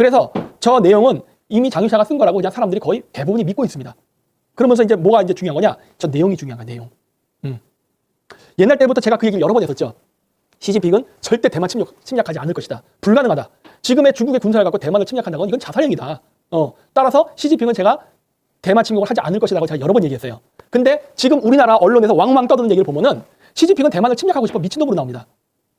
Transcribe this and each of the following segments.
그래서 저 내용은 이미 장유샤가 쓴 거라고 그냥 사람들이 거의 대부분이 믿고 있습니다. 그러면서 이제 뭐가 이제 중요한 거냐? 저 내용이 중요한 거야, 내용. 옛날 때부터 제가 그 얘기를 여러 번 했었죠. 시진핑은 절대 대만 침략하지 않을 것이다. 불가능하다. 지금의 중국의 군사를 갖고 대만을 침략한다는 건 이건 자살행위다. 따라서 시진핑은 제가 대만 침공을 하지 않을 것이라고 제가 여러 번 얘기했어요. 근데 지금 우리나라 언론에서 왕왕 떠드는 얘기를 보면은 시진핑은 대만을 침략하고 싶어 미친놈으로 나옵니다.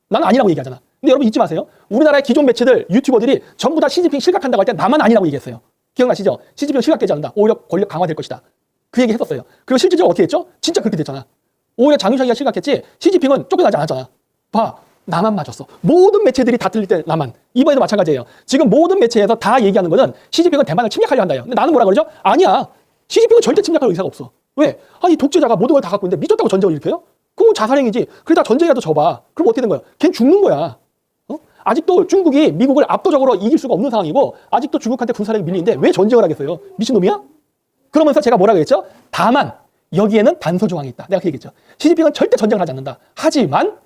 난 아니라고 얘기하잖아. 근데 여러분 잊지 마세요. 우리나라의 기존 매체들, 유튜버들이 전부 다 시진핑 실각한다고 할 때 나만 아니라고 얘기했어요. 기억나시죠? 시진핑은 실각되지 않는다. 오히려 권력 강화될 것이다. 그 얘기 했었어요. 그리고 실질적으로 어떻게 했죠? 진짜 그렇게 됐잖아. 오히려 장유샤기가 실각했지 시진핑은 쫓겨나지 않았잖아. 봐. 나만 맞았어. 모든 매체들이 다 틀릴 때 나만. 이번에도 마찬가지예요. 지금 모든 매체에서 다 얘기하는 거는 시진핑은 대만을 침략하려 한다요. 근데 나는 뭐라 그러죠? 아니야. 시진핑은 절대 침략할 의사가 없어. 왜? 아니 독재자가 모든 걸 다 갖고 있는데 미쳤다고 전쟁을 일으켜요? 그건 자살행위지. 그러다 전쟁이라도 져봐. 그럼 어떻게 된 거야? 걘 죽는 거야. 아직도 중국이 미국을 압도적으로 이길 수가 없는 상황이고 아직도 중국한테 군사력이 밀리는데 왜 전쟁을 하겠어요? 미친놈이야? 그러면서 제가 뭐라 그랬죠? 다만 여기에는 단서 조항이 있다. 내가 그 얘기했죠. 시진핑은 절대 전쟁을 하지 않는다. 하지만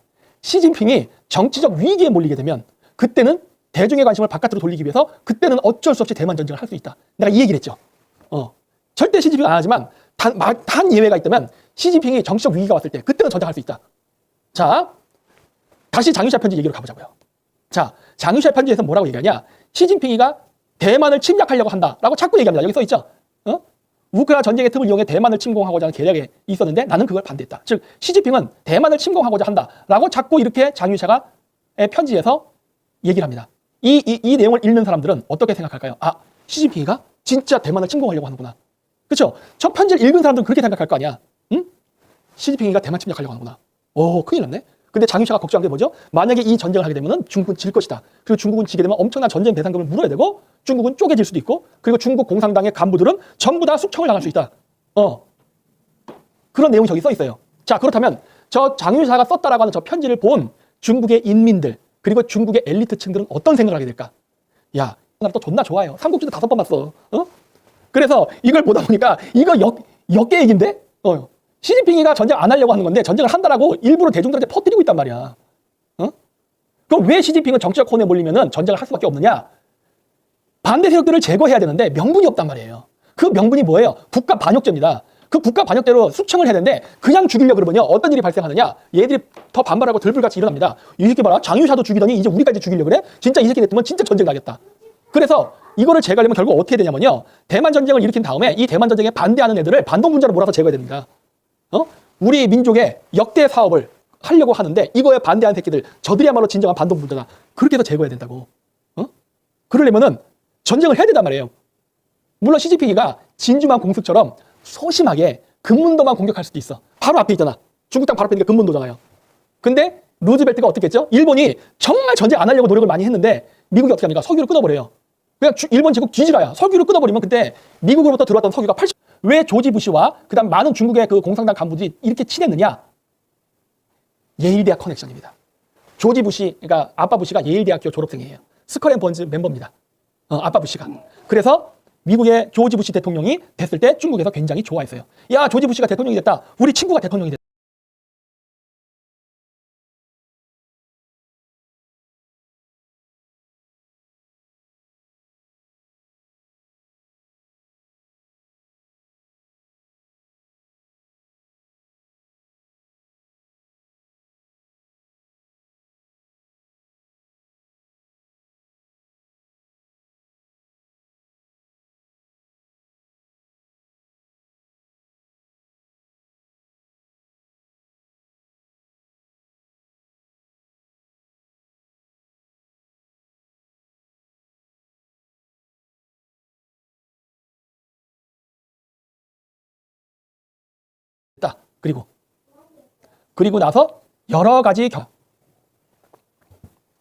시진핑이 정치적 위기에 몰리게 되면 그때는 대중의 관심을 바깥으로 돌리기 위해서 그때는 어쩔 수 없이 대만 전쟁을 할 수 있다. 내가 이 얘기를 했죠. 절대 시진핑은 안 하지만 단 예외가 있다면 시진핑이 정치적 위기가 왔을 때 그때는 전쟁할 수 있다. 자, 다시 장유샤 편지 얘기로 가보자고요. 자, 장유샤 편지에서 뭐라고 얘기하냐? 시진핑이가 대만을 침략하려고 한다라고 자꾸 얘기합니다. 여기 써 있죠. 우크라이나 전쟁의 틈을 이용해 대만을 침공하고자 하는 계략이 있었는데 나는 그걸 반대했다. 즉 시진핑은 대만을 침공하고자 한다라고 자꾸 이렇게 장유샤가 편지에서 얘기를 합니다. 이 내용을 읽는 사람들은 어떻게 생각할까요? 아, 시진핑이가 진짜 대만을 침공하려고 하는구나. 그렇죠? 저 편지를 읽은 사람들은 그렇게 생각할 거 아니야. 응? 시진핑이가 대만 침략하려고 하는구나. 오, 큰일 났네. 근데 장유샤가 걱정한 게 뭐죠? 만약에 이 전쟁을 하게 되면 중국은 질 것이다. 그리고 중국은 지게 되면 엄청난 전쟁 배상금을 물어야 되고 중국은 쪼개질 수도 있고 그리고 중국 공산당의 간부들은 전부 다 숙청을 당할 수 있다. 그런 내용이 저기 써 있어요. 자, 그렇다면 저 장유샤가 썼다라고 하는 저 편지를 본 중국의 인민들 그리고 중국의 엘리트층들은 어떤 생각을 하게 될까? 야, 나 또 존나 좋아요. 삼국지도 5번 봤어. 그래서 이걸 보다 보니까 이거 역계 얘기인데? 시진핑이가 전쟁 안 하려고 하는 건데 전쟁을 한다라고 일부러 대중들한테 퍼뜨리고 있단 말이야. 그럼 왜 시진핑은 정치적 혼에 몰리면은 전쟁을 할 수밖에 없느냐? 반대 세력들을 제거해야 되는데 명분이 없단 말이에요. 그 명분이 뭐예요? 국가 반역죄입니다. 그 국가 반역대로 숙청을 해야 되는데 그냥 죽이려고 그러면요. 어떤 일이 발생하느냐? 얘들이 더 반발하고 들불같이 일어납니다. 이 새끼 봐라. 장유샤도 죽이더니 이제 우리까지 죽이려고 그래? 진짜 이 새끼 냈으면 진짜 전쟁 나겠다. 그래서 이거를 제거하려면 결국 어떻게 되냐면요. 대만 전쟁을 일으킨 다음에 이 대만 전쟁에 반대하는 애들을 반동분자로 몰아서 제거해야 됩니다. 우리 민족의 역대 사업을 하려고 하는데 이거에 반대하는 새끼들 저들이야말로 진정한 반동분자다. 그렇게 해서 제거해야 된다고. 그러려면은 전쟁을 해야 된단 말이에요. 물론 시진핑이가 진주만 공습처럼 소심하게 금문도만 공격할 수도 있어. 바로 앞에 있잖아. 중국 땅 바로 앞에 있는 게 금문도잖아요. 근데 루즈벨트가 어떻게 했죠? 일본이 정말 전쟁 안 하려고 노력을 많이 했는데 미국이 어떻게 합니까? 석유를 끊어버려요. 그냥 일본 제국 뒤지라야. 석유를 끊어버리면 그때 미국으로부터 들어왔던 석유가 80... 왜 조지 부시와 그다음 많은 중국의 그 공산당 간부들이 이렇게 친했느냐? 예일대학 커넥션입니다. 조지 부시, 그러니까 아빠 부시가 예일대학교 졸업생이에요. 스컬 앤 번즈 멤버입니다. 아빠 부시가. 그래서 미국의 조지 부시 대통령이 됐을 때 중국에서 굉장히 좋아했어요. 야, 조지 부시가 대통령이 됐다. 우리 친구가 대통령이 됐다. 그리고 나서 여러 가지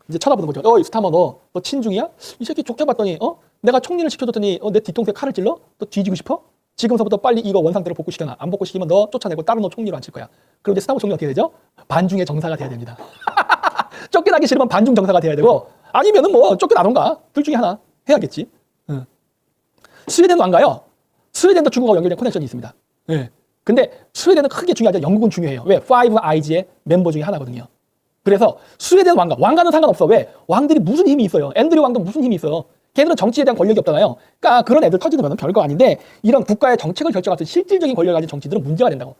이제 쳐다보는 거죠. 스타머 너 친중이야? 이 새끼 좋게 봤더니 내가 총리를 시켜줬더니 내 뒤통수에 칼을 찔러? 너 뒤지고 싶어? 지금서부터 빨리 이거 원상태로 복구시켜놔. 안 복구시키면 너 쫓아내고 다른 너 총리로 앉힐 거야. 그럼 이제 스타머 총리 어떻게 되죠? 반중의 정사가 돼야 됩니다. 쫓겨나기 싫으면 반중 정사가 돼야 되고 아니면은 뭐 쫓겨나던가 둘 중에 하나 해야겠지. 스웨덴 왕가요. 스웨덴도 중국하고 연결된 커넥션이 있습니다. 네. 근데 스웨덴은 크게 중요하죠. 영국은 중요해요. 왜? 파이브 아이즈의 멤버 중에 하나거든요. 그래서 스웨덴 왕가는 상관없어. 왜? 왕들이 무슨 힘이 있어요? 앤드류 왕도 무슨 힘이 있어요? 걔들은 정치에 대한 권력이 없잖아요. 그러니까 그런 애들 터지는 건 별거 아닌데 이런 국가의 정책을 결정할 수 있는 실질적인 권력을 가진 정치들은 문제가 된다고.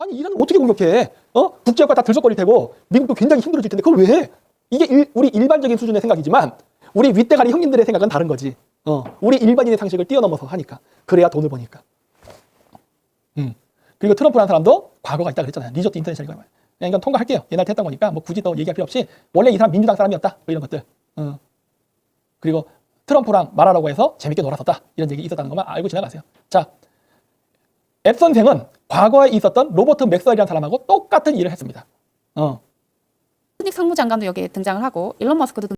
아니 이란은 어떻게 공격해? 국제화가 다 들썩거릴 테고 미국도 굉장히 힘들어질 텐데 그걸 왜 해? 이게 우리 일반적인 수준의 생각이지만 우리 윗대가리 형님들의 생각은 다른 거지. 우리 일반인의 상식을 뛰어넘어서 하니까. 그래야 돈을 버니까. 그리고 트럼프라는 사람도 과거가 있다 그랬잖아요. 리조트 인터내셔널 이거. 그냥 이건 통과할게요. 옛날 했던 거니까 뭐 굳이 더 얘기할 필요 없이 원래 이 사람 민주당 사람이었다. 뭐 이런 것들. 그리고 트럼프랑 말하라고 해서 재밌게 놀았었다. 이런 얘기 있었다는 것만 알고 지나가세요. 자, 앱 선생은 과거에 있었던 로버트 맥스웰이라는 사람하고 똑같은 일을 했습니다. 스닉 상무장관도 여기에 등장을 하고 일론 머스크도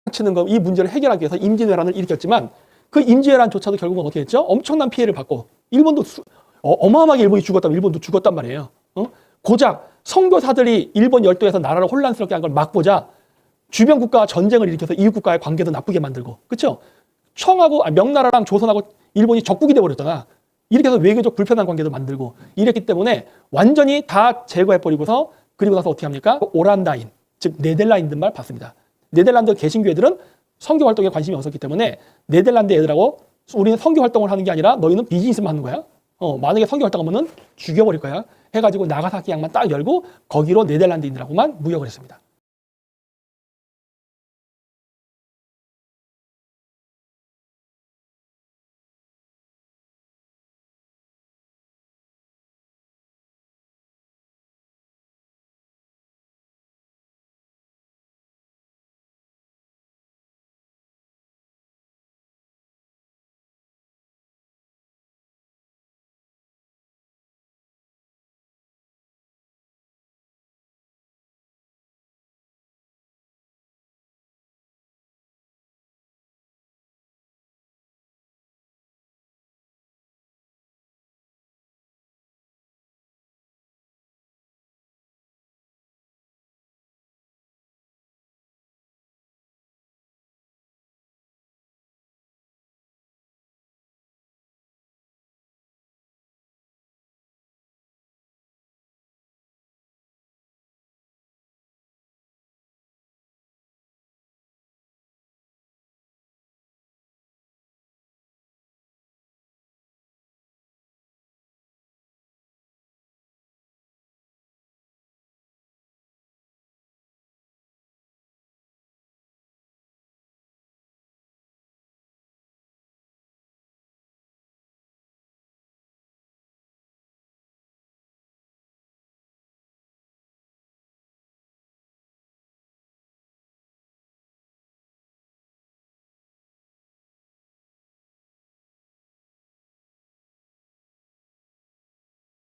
치는 거 이 문제를 해결하기 위해서 임진왜란을 일으켰지만 그 임진왜란조차도 결국은 어떻게 했죠? 엄청난 피해를 받고 일본도 어마어마하게 일본이 죽었다면 일본도 죽었단 말이에요. 고작 선교사들이 일본 열도에서 나라를 혼란스럽게 한 걸 막보자 주변 국가와 전쟁을 일으켜서 이웃 국가의 관계도 나쁘게 만들고, 그렇죠? 명나라랑 조선하고 일본이 적국이 돼버렸잖아. 이렇게 해서 외교적 불편한 관계도 만들고 이랬기 때문에 완전히 다 제거해버리고서 그리고 나서 어떻게 합니까? 오란다인, 즉 네덜란드말 받습니다. 네덜란드 개신교회들은 선교 활동에 관심이 없었기 때문에 네덜란드 애들하고 우리는 선교 활동을 하는 게 아니라 너희는 비즈니스만 하는 거야. 만약에 선교 활동하면은 죽여버릴 거야. 해가지고 나가사키 양만 딱 열고 거기로 네덜란드인들하고만 무역을 했습니다.